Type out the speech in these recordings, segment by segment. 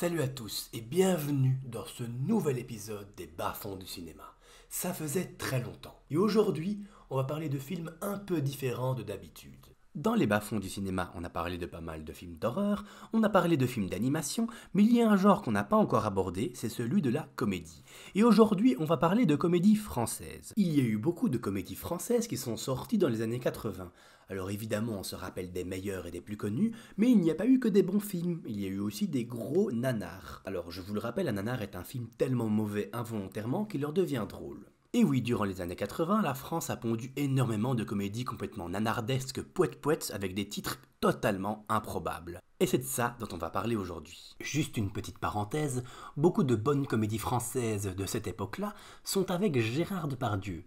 Salut à tous et bienvenue dans ce nouvel épisode des bas-fonds du cinéma. Ça faisait très longtemps. Et aujourd'hui, on va parler de films un peu différents de d'habitude. Dans les bas-fonds du cinéma, on a parlé de pas mal de films d'horreur, on a parlé de films d'animation, mais il y a un genre qu'on n'a pas encore abordé, c'est celui de la comédie. Et aujourd'hui, on va parler de comédie française. Il y a eu beaucoup de comédies françaises qui sont sorties dans les années 80. Alors évidemment, on se rappelle des meilleurs et des plus connus, mais il n'y a pas eu que des bons films, il y a eu aussi des gros nanars. Alors je vous le rappelle, un nanar est un film tellement mauvais involontairement qu'il leur devient drôle. Et oui, durant les années 80, la France a pondu énormément de comédies complètement nanardesques, poète-poète, avec des titres totalement improbables. Et c'est de ça dont on va parler aujourd'hui. Juste une petite parenthèse, beaucoup de bonnes comédies françaises de cette époque-là sont avec Gérard Depardieu.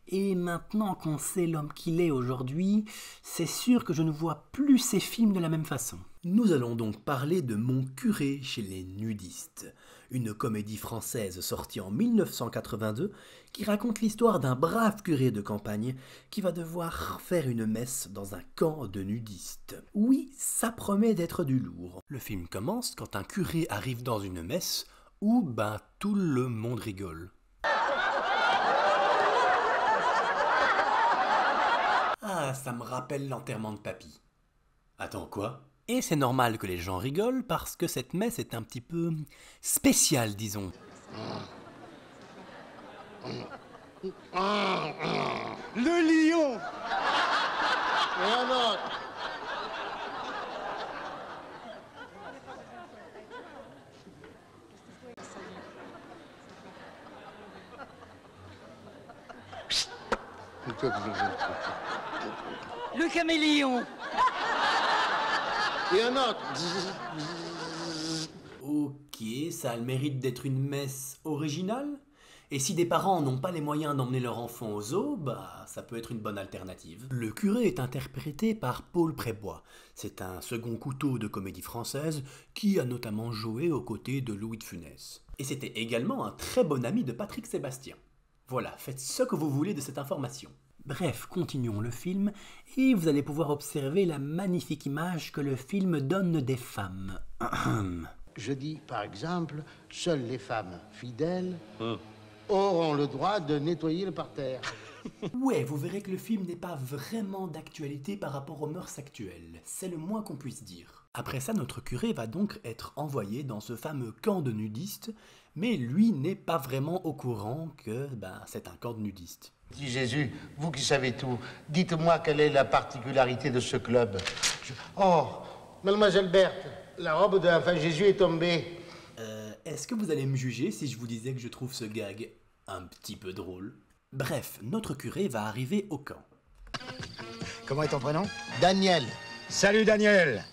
Et maintenant qu'on sait l'homme qu'il est aujourd'hui, c'est sûr que je ne vois plus ces films de la même façon. Nous allons donc parler de Mon curé chez les nudistes, une comédie française sortie en 1982 qui raconte l'histoire d'un brave curé de campagne qui va devoir faire une messe dans un camp de nudistes. Oui, ça promet d'être du lourd. Le film commence quand un curé arrive dans une messe où, tout le monde rigole. Ah, ça me rappelle l'enterrement de papy. Attends, quoi? Et c'est normal que les gens rigolent parce que cette messe est un petit peu spéciale, disons. Le lion! Et un autre. Le caméléon. Et un autre. Ok, ça a le mérite d'être une messe originale. Et si des parents n'ont pas les moyens d'emmener leur enfant au zoo, ça peut être une bonne alternative. Le curé est interprété par Paul Prébois. C'est un second couteau de comédie française qui a notamment joué aux côtés de Louis de Funès. Et c'était également un très bon ami de Patrick Sébastien. Voilà, faites ce que vous voulez de cette information. Bref, continuons le film, et vous allez pouvoir observer la magnifique image que le film donne des femmes. Je dis, par exemple, seules les femmes fidèles auront le droit de nettoyer le parterre. Ouais, vous verrez que le film n'est pas vraiment d'actualité par rapport aux mœurs actuelles. C'est le moins qu'on puisse dire. Après ça, notre curé va donc être envoyé dans ce fameux camp de nudistes, mais lui n'est pas vraiment au courant que c'est un camp de nudistes. Dis Jésus, vous qui savez tout, dites-moi quelle est la particularité de ce club. Oh, mademoiselle Berthe, la robe de l'enfant Jésus est tombée. Est-ce que vous allez me juger si je vous disais que je trouve ce gag un petit peu drôle? Bref, notre curé va arriver au camp. Comment est ton prénom? Daniel. Salut Daniel.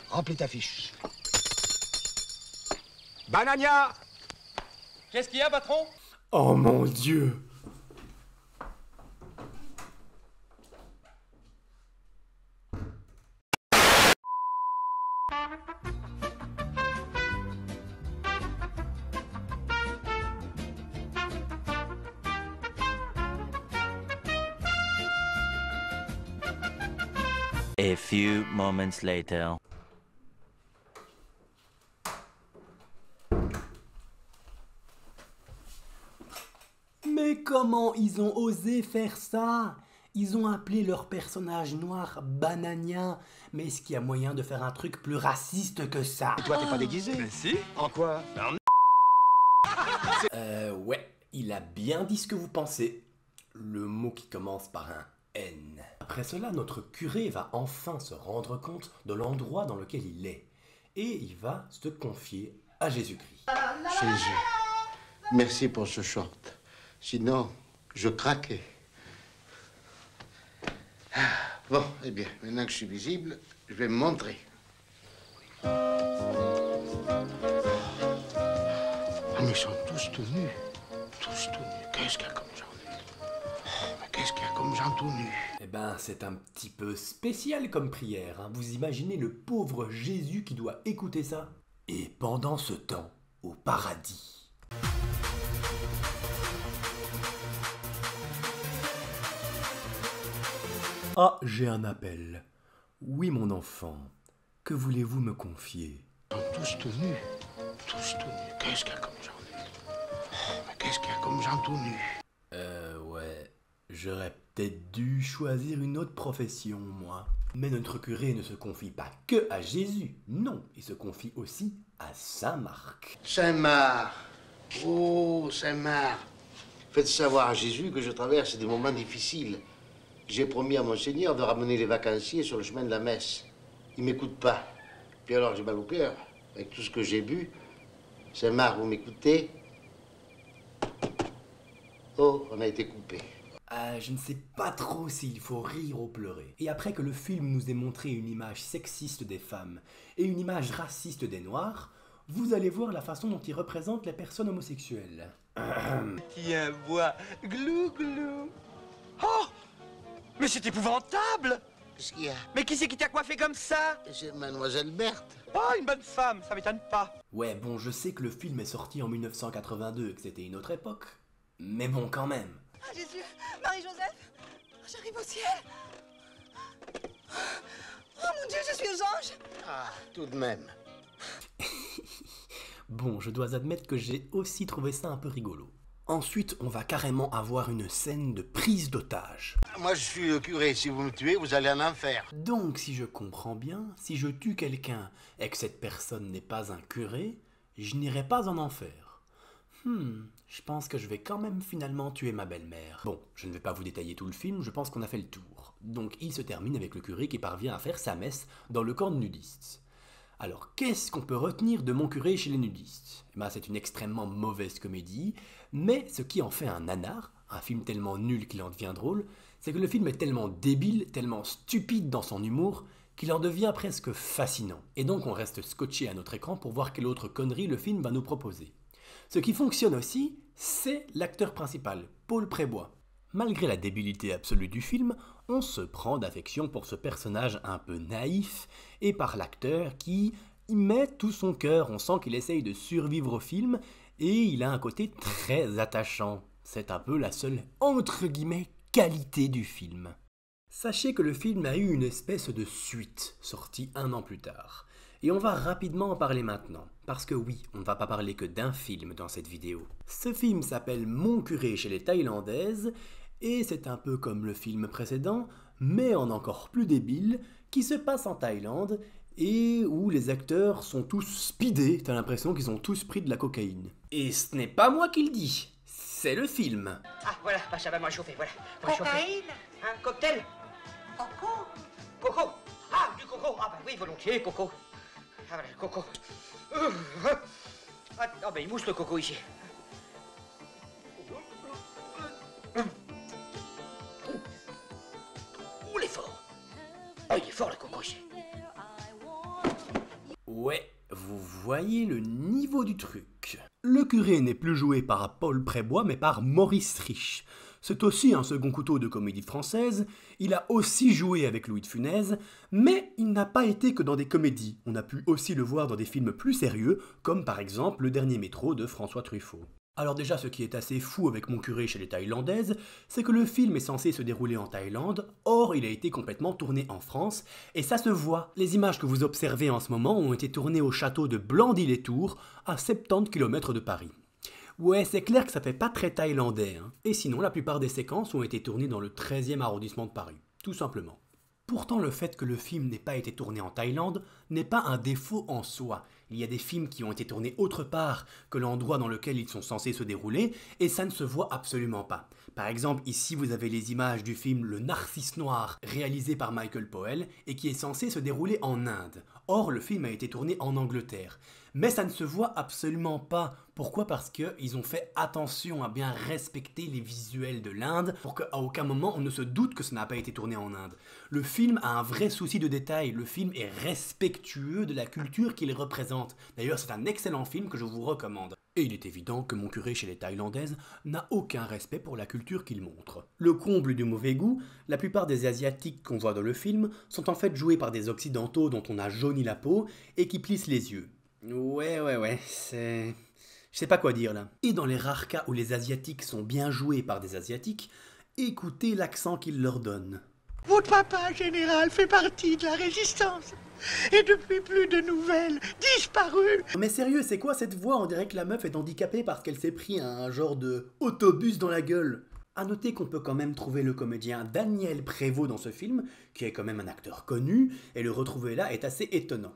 Remplis ta fiche. Banania. Qu'est-ce qu'il y a, patron? Oh mon Dieu! A few moments later. Mais comment ils ont osé faire ça? Ils ont appelé leur personnage noir Banania. Mais est-ce qu'il y a moyen de faire un truc plus raciste que ça? Toi, t'es pas déguisé? Mais si. En quoi? Ouais, il a bien dit ce que vous pensez. Le mot qui commence par un N. Après cela, notre curé va enfin se rendre compte de l'endroit dans lequel il est. Et il va se confier à Jésus-Christ. Jésus, merci pour ce short. Sinon, je craquais. Bon, eh bien, maintenant que je suis visible, je vais me montrer. Ah, mais ils sont tous tout nus. Tous tout nus. Qu'est-ce qu'il y a comme gens nus? Mais qu'est-ce qu'il y a comme gens tout nus? C'est un petit peu spécial comme prière. Hein. Vous imaginez le pauvre Jésus qui doit écouter ça? Et pendant ce temps, au paradis. Ah, j'ai un appel. Oui, mon enfant. Que voulez-vous me confier? Ils sont tous tout nus. Tous tout nus. Qu'est-ce qu'il y a comme gens nus? Mais qu'est-ce qu'il y a comme gens tout nus? Ouais, j'aurais peut-être dû choisir une autre profession, moi. Mais notre curé ne se confie pas que à Jésus, non, il se confie aussi à Saint-Marc. Saint-Marc. Oh, Saint-Marc. Faites savoir à Jésus que je traverse des moments difficiles. J'ai promis à mon Seigneur de ramener les vacanciers sur le chemin de la messe. Il m'écoute pas. Puis alors j'ai mal au cœur, avec tout ce que j'ai bu. Saint-Marc, vous m'écoutez? Oh, on a été coupé. Je ne sais pas trop s'il faut rire ou pleurer. Et après que le film nous ait montré une image sexiste des femmes et une image raciste des noirs, vous allez voir la façon dont il représente les personnes homosexuelles. Tiens, bois. Glou, glou. Oh! Mais c'est épouvantable! Qu'est-ce qu'il y a? Mais qui c'est qui t'a coiffé comme ça? C'est Mademoiselle Berthe. Oh, une bonne femme, ça m'étonne pas. Ouais, bon, je sais que le film est sorti en 1982 et que c'était une autre époque. Mais bon, quand même. Ah, Jésus, Marie-Joseph, j'arrive au ciel. Oh mon Dieu, je suis aux anges. Ah, tout de même. Bon, je dois admettre que j'ai aussi trouvé ça un peu rigolo. Ensuite, on va carrément avoir une scène de prise d'otage. Moi, je suis le curé. Si vous me tuez, vous allez en enfer. Donc, si je comprends bien, si je tue quelqu'un et que cette personne n'est pas un curé, je n'irai pas en enfer. Je pense que je vais quand même finalement tuer ma belle-mère. Bon, je ne vais pas vous détailler tout le film, je pense qu'on a fait le tour. Donc, il se termine avec le curé qui parvient à faire sa messe dans le camp de nudistes. Alors, qu'est-ce qu'on peut retenir de Mon curé chez les nudistes? C'est une extrêmement mauvaise comédie, mais ce qui en fait un nanar, un film tellement nul qu'il en devient drôle, c'est que le film est tellement débile, tellement stupide dans son humour, qu'il en devient presque fascinant. Et donc on reste scotché à notre écran pour voir quelle autre connerie le film va nous proposer. Ce qui fonctionne aussi, c'est l'acteur principal, Paul Prébois. Malgré la débilité absolue du film, on se prend d'affection pour ce personnage un peu naïf et par l'acteur qui y met tout son cœur. On sent qu'il essaye de survivre au film et il a un côté très attachant. C'est un peu la seule, entre guillemets, qualité du film. Sachez que le film a eu une espèce de suite, sortie 1 an plus tard. Et on va rapidement en parler maintenant, parce que oui, on ne va pas parler que d'un film dans cette vidéo. Ce film s'appelle Mon curé chez les Thaïlandaises, et c'est un peu comme le film précédent, mais en encore plus débile, qui se passe en Thaïlande, et où les acteurs sont tous speedés, t'as l'impression qu'ils ont tous pris de la cocaïne. Et ce n'est pas moi qui le dis, c'est le film. Ah, voilà, bah, ça va moins chauffer, voilà. Moins chauffer. Cocaïne. Un cocktail? Coco. Coco. Ah, du coco. Ah, bah oui, volontiers, coco. Ah, voilà, le coco. Ah, bah, il mousse le coco ici. Oh, il est fort. Oh, il est fort, le coco ici. Ouais, vous voyez le niveau du truc. Le curé n'est plus joué par Paul Prébois, mais par Maurice Rich. C'est aussi un second couteau de comédie française, il a aussi joué avec Louis de Funès, mais il n'a pas été que dans des comédies. On a pu aussi le voir dans des films plus sérieux, comme par exemple Le Dernier Métro de François Truffaut. Alors déjà, ce qui est assez fou avec Mon curé chez les Thaïlandaises, c'est que le film est censé se dérouler en Thaïlande, or il a été complètement tourné en France, et ça se voit. Les images que vous observez en ce moment ont été tournées au château de Blandy-les-Tours, à 70 km de Paris. Ouais, c'est clair que ça fait pas très thaïlandais, hein. Et sinon, la plupart des séquences ont été tournées dans le 13e arrondissement de Paris, tout simplement. Pourtant, le fait que le film n'ait pas été tourné en Thaïlande n'est pas un défaut en soi. Il y a des films qui ont été tournés autre part que l'endroit dans lequel ils sont censés se dérouler, et ça ne se voit absolument pas. Par exemple, ici vous avez les images du film Le Narcisse Noir, réalisé par Michael Powell, et qui est censé se dérouler en Inde. Or, le film a été tourné en Angleterre. Mais ça ne se voit absolument pas. Pourquoi? Parce qu'ils ont fait attention à bien respecter les visuels de l'Inde pour qu'à aucun moment on ne se doute que ça n'a pas été tourné en Inde. Le film a un vrai souci de détail. Le film est respectueux de la culture qu'il représente. D'ailleurs, c'est un excellent film que je vous recommande. Et il est évident que Mon curé chez les Thaïlandaises n'a aucun respect pour la culture qu'il montre. Le comble du mauvais goût, la plupart des Asiatiques qu'on voit dans le film sont en fait joués par des Occidentaux dont on a jauni la peau et qui plissent les yeux. Ouais, c'est... Je sais pas quoi dire là. Et dans les rares cas où les Asiatiques sont bien joués par des Asiatiques, écoutez l'accent qu'ils leur donnent. Votre papa, général, fait partie de la résistance. Et depuis plus de nouvelles, disparu. Mais sérieux, c'est quoi cette voix? On dirait que la meuf est handicapée parce qu'elle s'est pris un genre de autobus dans la gueule. A noter qu'on peut quand même trouver le comédien Daniel Prévost dans ce film, qui est quand même un acteur connu, et le retrouver là est assez étonnant.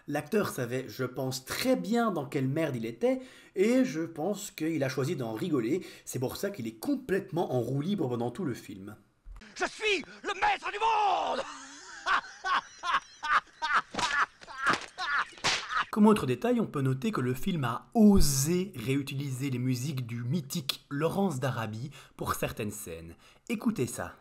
L'acteur savait, je pense, très bien dans quelle merde il était, et je pense qu'il a choisi d'en rigoler, c'est pour ça qu'il est complètement en roue libre pendant tout le film. Je suis le maître du monde. Comme autre détail, on peut noter que le film a osé réutiliser les musiques du mythique Laurence d'Arabie pour certaines scènes. Écoutez ça.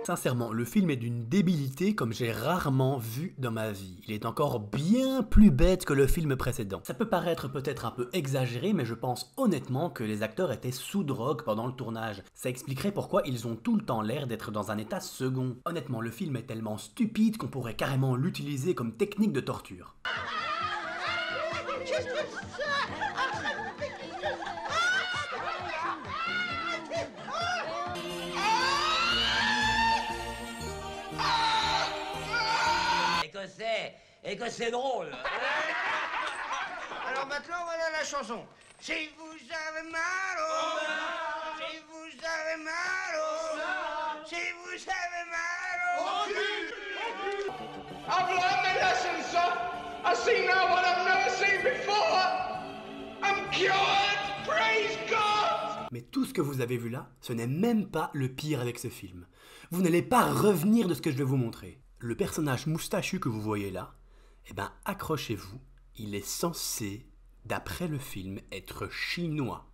Sincèrement, le film est d'une débilité comme j'ai rarement vu dans ma vie. Il est encore bien plus bête que le film précédent. Ça peut paraître peut-être un peu exagéré, mais je pense honnêtement que les acteurs étaient sous drogue pendant le tournage. Ça expliquerait pourquoi ils ont tout le temps l'air d'être dans un état second. Honnêtement, le film est tellement stupide qu'on pourrait carrément l'utiliser comme technique de torture. Et que c'est drôle. Alors maintenant, voilà la chanson. Si vous avez mal au... Si vous avez mal au... Si vous avez mal au... I've learned my lesson, son. I see now what I've never seen before. I'm cured. Praise God. Mais tout ce que vous avez vu là, ce n'est même pas le pire avec ce film. Vous n'allez pas revenir de ce que je vais vous montrer. Le personnage moustachu que vous voyez là, eh ben accrochez-vous, il est censé, d'après le film, être chinois.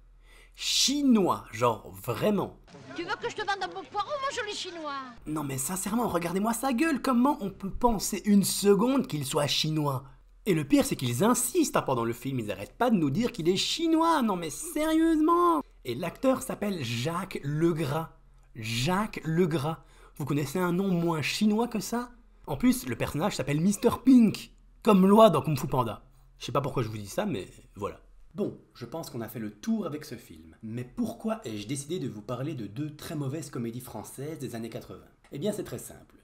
Chinois, genre vraiment. Tu veux que je te vende un beau poireau, mon joli chinois? Non mais sincèrement, regardez-moi sa gueule, comment on peut penser une seconde qu'il soit chinois? Et le pire c'est qu'ils insistent pendant le film, ils n'arrêtent pas de nous dire qu'il est chinois, non mais sérieusement. Et l'acteur s'appelle Jacques Legras. Jacques Legras. Vous connaissez un nom moins chinois que ça? En plus, le personnage s'appelle Mr. Pink, comme Loi dans Kung Fu Panda. Je sais pas pourquoi je vous dis ça, mais voilà. Bon, je pense qu'on a fait le tour avec ce film. Mais pourquoi ai-je décidé de vous parler de deux très mauvaises comédies françaises des années 80? Eh bien, c'est très simple.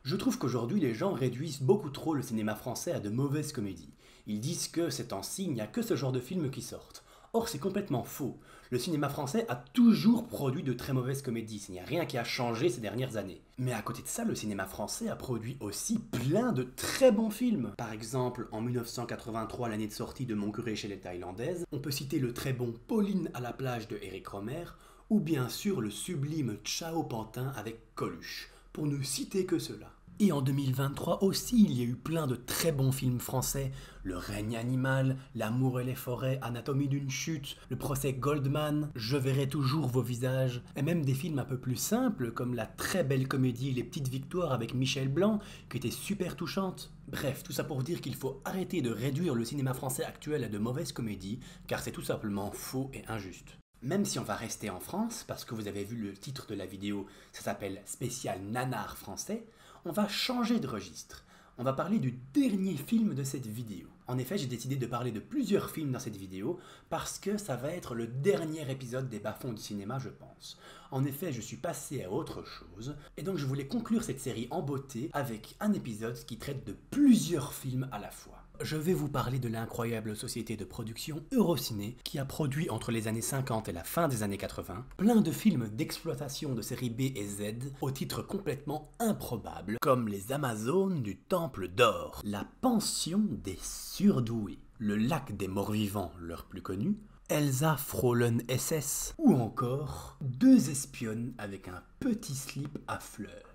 Je trouve qu'aujourd'hui, les gens réduisent beaucoup trop le cinéma français à de mauvaises comédies. Ils disent que ces temps-ci, il n'y a que ce genre de films qui sortent. Or, c'est complètement faux. Le cinéma français a toujours produit de très mauvaises comédies, il n'y a rien qui a changé ces dernières années. Mais à côté de ça, le cinéma français a produit aussi plein de très bons films. Par exemple, en 1983, l'année de sortie de Mon curé chez les Thaïlandaises, on peut citer le très bon Pauline à la plage de Éric Rohmer, ou bien sûr le sublime Ciao Pantin avec Coluche, pour ne citer que cela. Et en 2023 aussi, il y a eu plein de très bons films français. Le règne animal, L'amour et les forêts, Anatomie d'une chute, Le procès Goldman, Je verrai toujours vos visages, et même des films un peu plus simples comme la très belle comédie Les petites victoires avec Michel Blanc, qui était super touchante. Bref, tout ça pour dire qu'il faut arrêter de réduire le cinéma français actuel à de mauvaises comédies, car c'est tout simplement faux et injuste. Même si on va rester en France, parce que vous avez vu le titre de la vidéo, ça s'appelle Spécial Nanar français, on va changer de registre. On va parler du dernier film de cette vidéo. En effet, j'ai décidé de parler de plusieurs films dans cette vidéo parce que ça va être le dernier épisode des bas-fonds du cinéma, je pense. En effet, je suis passé à autre chose et donc je voulais conclure cette série en beauté avec un épisode qui traite de plusieurs films à la fois. Je vais vous parler de l'incroyable société de production Eurociné qui a produit entre les années 50 et la fin des années 80 plein de films d'exploitation de série B et Z au titre complètement improbable comme Les Amazones du Temple d'Or, La Pension des Surdoués, Le Lac des Morts-Vivants, leur plus connu, Elsa Frohlen SS ou encore Deux espionnes avec un petit slip à fleurs.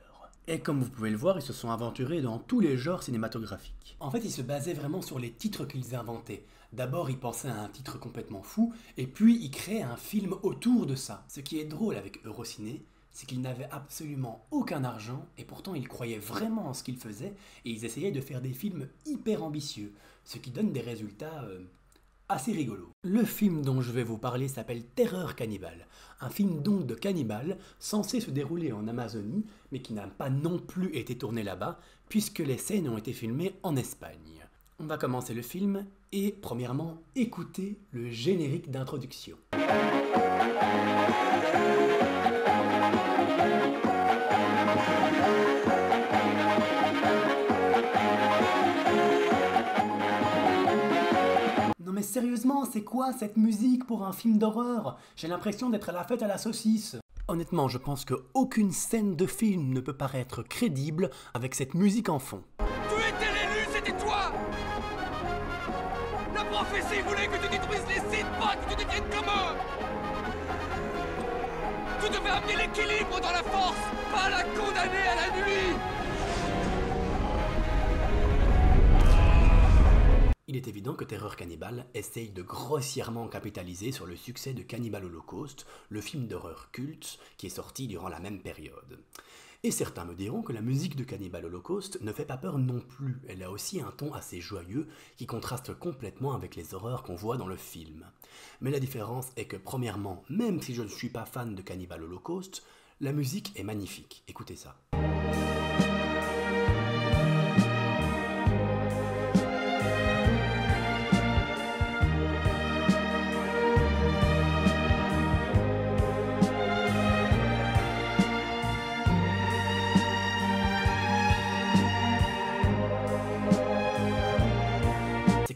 Et comme vous pouvez le voir, ils se sont aventurés dans tous les genres cinématographiques. En fait, ils se basaient vraiment sur les titres qu'ils inventaient. D'abord, ils pensaient à un titre complètement fou, et puis ils créaient un film autour de ça. Ce qui est drôle avec Eurociné, c'est qu'ils n'avaient absolument aucun argent, et pourtant ils croyaient vraiment en ce qu'ils faisaient, et ils essayaient de faire des films hyper ambitieux, ce qui donne des résultats assez rigolo. Le film dont je vais vous parler s'appelle Terreur cannibale, un film donc de cannibale censé se dérouler en Amazonie, mais qui n'a pas non plus été tourné là-bas, puisque les scènes ont été filmées en Espagne. On va commencer le film et, premièrement, écouter le générique d'introduction. Non mais sérieusement, c'est quoi cette musique pour un film d'horreur? J'ai l'impression d'être à la fête à la saucisse. Honnêtement, je pense qu'aucune scène de film ne peut paraître crédible avec cette musique en fond. Tu étais l'élu, c'était toi! La prophétie voulait que tu détruises les Sith, pas que tu deviennes comme eux! Tu devais amener l'équilibre dans la force, pas la condamner à la nuit! Il est évident que Terreur Cannibale essaye de grossièrement capitaliser sur le succès de Cannibal Holocaust, le film d'horreur culte qui est sorti durant la même période. Et certains me diront que la musique de Cannibal Holocaust ne fait pas peur non plus, elle a aussi un ton assez joyeux qui contraste complètement avec les horreurs qu'on voit dans le film. Mais la différence est que premièrement, même si je ne suis pas fan de Cannibal Holocaust, la musique est magnifique, écoutez ça.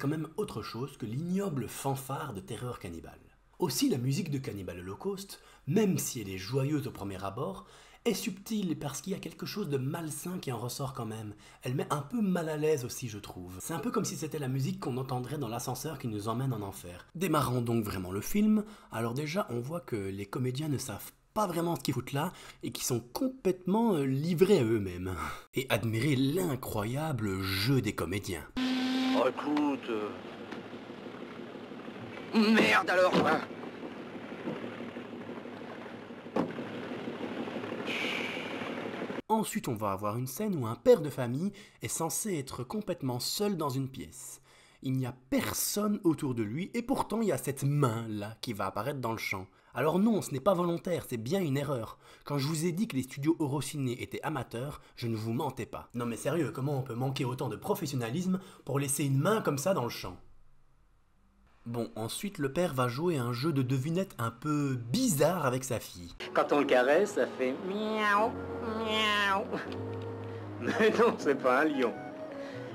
Quand même autre chose que l'ignoble fanfare de Terreur Cannibale. Aussi, la musique de Cannibal Holocaust, même si elle est joyeuse au premier abord, est subtile parce qu'il y a quelque chose de malsain qui en ressort quand même. Elle met un peu mal à l'aise aussi, je trouve. C'est un peu comme si c'était la musique qu'on entendrait dans l'ascenseur qui nous emmène en enfer. Démarrons donc vraiment le film. Alors déjà, on voit que les comédiens ne savent pas vraiment ce qu'ils foutent là et qui sont complètement livrés à eux-mêmes. Et admirez l'incroyable jeu des comédiens. Oh, écoute... Merde alors quoi. Ensuite, on va avoir une scène où un père de famille est censé être complètement seul dans une pièce. Il n'y a personne autour de lui et pourtant il y a cette main-là qui va apparaître dans le champ. Alors non, ce n'est pas volontaire, c'est bien une erreur. Quand je vous ai dit que les studios Eurociné étaient amateurs, je ne vous mentais pas. Non mais sérieux, comment on peut manquer autant de professionnalisme pour laisser une main comme ça dans le champ? Bon, ensuite le père va jouer un jeu de devinette un peu bizarre avec sa fille. Quand on le caresse, ça fait miaou, miaou. Mais non, c'est pas un lion.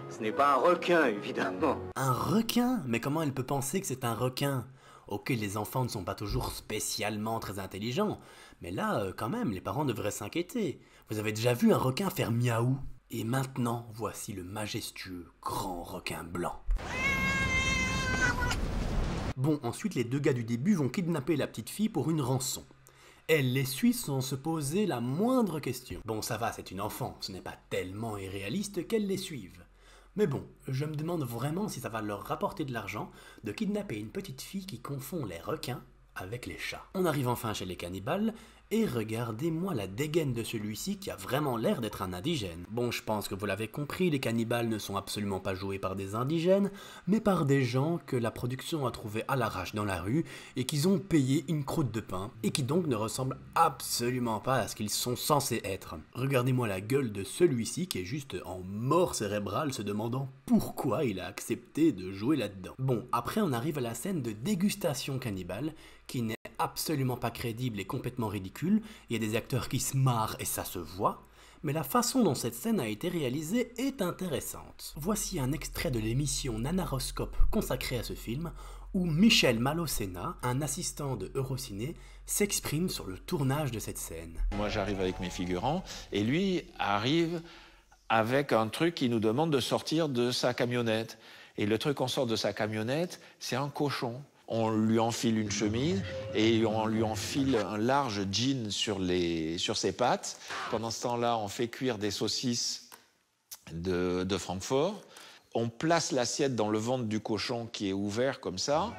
Ce n'est pas un requin, évidemment. Un requin? Mais comment elle peut penser que c'est un requin? Ok, les enfants ne sont pas toujours spécialement très intelligents, mais là, quand même, les parents devraient s'inquiéter. Vous avez déjà vu un requin faire miaou? Et maintenant, voici le majestueux grand requin blanc. Bon, ensuite, les deux gars du début vont kidnapper la petite fille pour une rançon. Elle les suit sans se poser la moindre question. Bon, ça va, c'est une enfant, ce n'est pas tellement irréaliste qu'elle les suive. Mais bon, je me demande vraiment si ça va leur rapporter de l'argent de kidnapper une petite fille qui confond les requins avec les chats. On arrive enfin chez les cannibales, et regardez-moi la dégaine de celui-ci qui a vraiment l'air d'être un indigène. Bon, je pense que vous l'avez compris, les cannibales ne sont absolument pas joués par des indigènes, mais par des gens que la production a trouvé à l'arrache dans la rue, et qu'ils ont payé une croûte de pain, et qui donc ne ressemblent absolument pas à ce qu'ils sont censés être. Regardez-moi la gueule de celui-ci qui est juste en mort cérébrale se demandant pourquoi il a accepté de jouer là-dedans. Bon, après on arrive à la scène de dégustation cannibale, qui n'est absolument pas crédible et complètement ridicule, il y a des acteurs qui se marrent et ça se voit, mais la façon dont cette scène a été réalisée est intéressante. Voici un extrait de l'émission Nanaroscope consacrée à ce film, où Michel Malocena, un assistant de Eurociné, s'exprime sur le tournage de cette scène. Moi j'arrive avec mes figurants, et lui arrive avec un truc qui nous demande de sortir de sa camionnette. Et le truc qu'on sort de sa camionnette, c'est un cochon. On lui enfile une chemise et on lui enfile un large jean sur ses pattes. Pendant ce temps-là, on fait cuire des saucisses de Francfort. On place l'assiette dans le ventre du cochon qui est ouvert comme ça.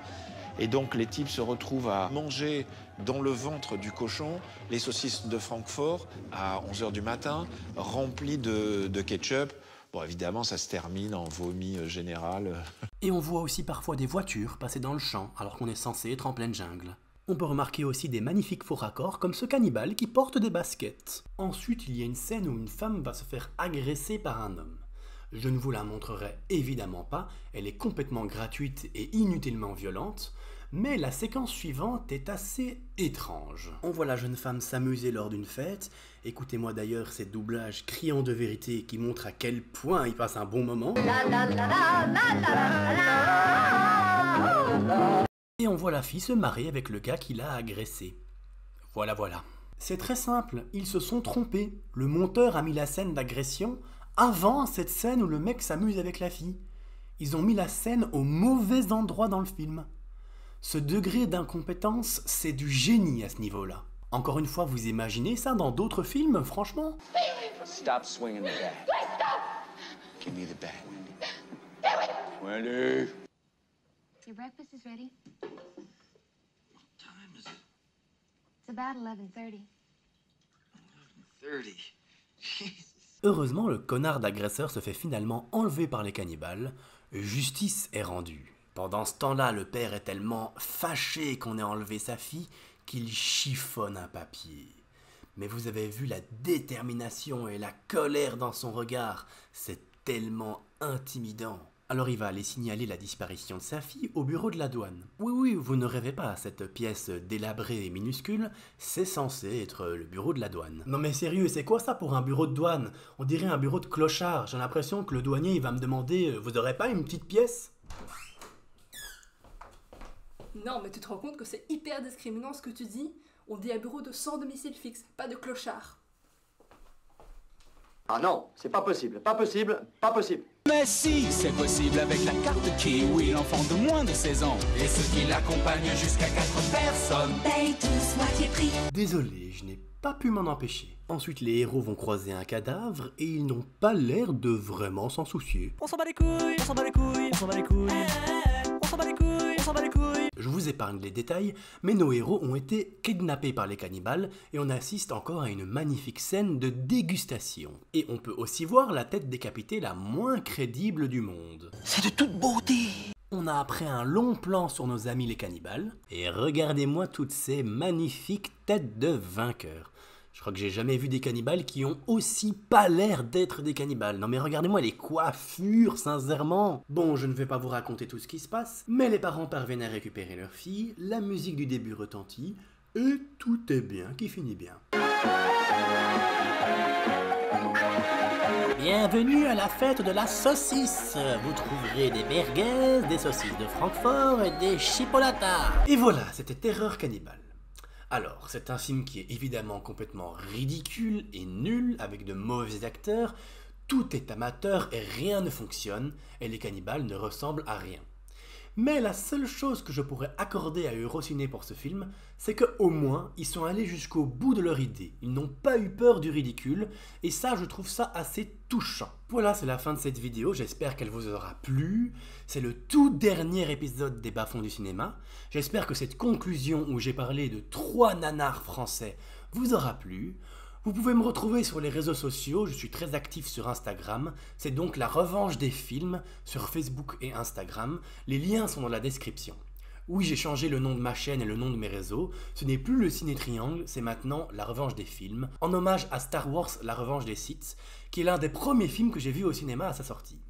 Et donc les types se retrouvent à manger dans le ventre du cochon les saucisses de Francfort à 11h du matin, remplies de ketchup. Bon, évidemment, ça se termine en vomi général. Et on voit aussi parfois des voitures passer dans le champ, alors qu'on est censé être en pleine jungle. On peut remarquer aussi des magnifiques faux raccords, comme ce cannibale qui porte des baskets. Ensuite, il y a une scène où une femme va se faire agresser par un homme. Je ne vous la montrerai évidemment pas, elle est complètement gratuite et inutilement violente, mais la séquence suivante est assez étrange. On voit la jeune femme s'amuser lors d'une fête, écoutez-moi d'ailleurs ces doublages criants de vérité qui montrent à quel point il passe un bon moment. Et on voit la fille se marier avec le gars qui l'a agressée. Voilà. C'est très simple, ils se sont trompés. Le monteur a mis la scène d'agression avant cette scène où le mec s'amuse avec la fille. Ils ont mis la scène au mauvais endroit dans le film. Ce degré d'incompétence, c'est du génie à ce niveau-là. Encore une fois, vous imaginez ça dans d'autres films, franchement? Stop swinging the bat. Stop! Give me the bat, Wendy. Wendy! Your breakfast is ready. What time is it? It's about 11:30. 11:30. Jesus. Heureusement, le connard d'agresseur se fait finalement enlever par les cannibales. Justice est rendue. Pendant ce temps-là, le père est tellement fâché qu'on ait enlevé sa fille qu'il chiffonne un papier. Mais vous avez vu la détermination et la colère dans son regard, c'est tellement intimidant. Alors il va aller signaler la disparition de sa fille au bureau de la douane. Oui, vous ne rêvez pas, cette pièce délabrée et minuscule, c'est censé être le bureau de la douane. Non mais sérieux, c'est quoi ça pour un bureau de douane? On dirait un bureau de clochard, j'ai l'impression que le douanier il va me demander « Vous aurez pas une petite pièce ?» Non, mais tu te rends compte que c'est hyper discriminant ce que tu dis? On dit un bureau de sans domicile fixe, pas de clochard. Ah non, c'est pas possible, pas possible, pas possible. Mais si, c'est possible avec la carte Kiwi, l'enfant de moins de 16 ans et ceux qui l'accompagnent jusqu'à 4 personnes payent tous moitié prix. Désolé, je n'ai pas pu m'en empêcher. Ensuite, les héros vont croiser un cadavre et ils n'ont pas l'air de vraiment s'en soucier. On s'en bat les couilles, on s'en bat les couilles, on s'en bat les couilles, on s'en bat les couilles, on s'en bat les couilles. Je vous épargne les détails, mais nos héros ont été kidnappés par les cannibales et on assiste encore à une magnifique scène de dégustation. Et on peut aussi voir la tête décapitée la moins crédible du monde. C'est de toute beauté. On a après un long plan sur nos amis les cannibales, et regardez-moi toutes ces magnifiques têtes de vainqueurs. Je crois que j'ai jamais vu des cannibales qui ont aussi pas l'air d'être des cannibales. Non mais regardez-moi les coiffures, sincèrement. Bon, je ne vais pas vous raconter tout ce qui se passe, mais les parents parviennent à récupérer leur fille, la musique du début retentit, et tout est bien qui finit bien. Bienvenue à la fête de la saucisse. Vous trouverez des merguez, des saucisses de Francfort et des chipolatas. Et voilà, c'était Terreur cannibale. Alors, c'est un film qui est évidemment complètement ridicule et nul, avec de mauvais acteurs, tout est amateur et rien ne fonctionne, et les cannibales ne ressemblent à rien. Mais la seule chose que je pourrais accorder à Eurociné pour ce film, c'est qu'au moins, ils sont allés jusqu'au bout de leur idée. Ils n'ont pas eu peur du ridicule, et ça, je trouve ça assez touchant. Voilà, c'est la fin de cette vidéo, j'espère qu'elle vous aura plu. C'est le tout dernier épisode des Bas-fonds du cinéma. J'espère que cette conclusion où j'ai parlé de 3 nanars français vous aura plu. Vous pouvez me retrouver sur les réseaux sociaux, je suis très actif sur Instagram, c'est donc La Revanche des Films sur Facebook et Instagram, les liens sont dans la description. Oui, j'ai changé le nom de ma chaîne et le nom de mes réseaux, ce n'est plus le Ciné Triangle, c'est maintenant La Revanche des Films, en hommage à Star Wars La Revanche des Sith, qui est l'un des premiers films que j'ai vu au cinéma à sa sortie.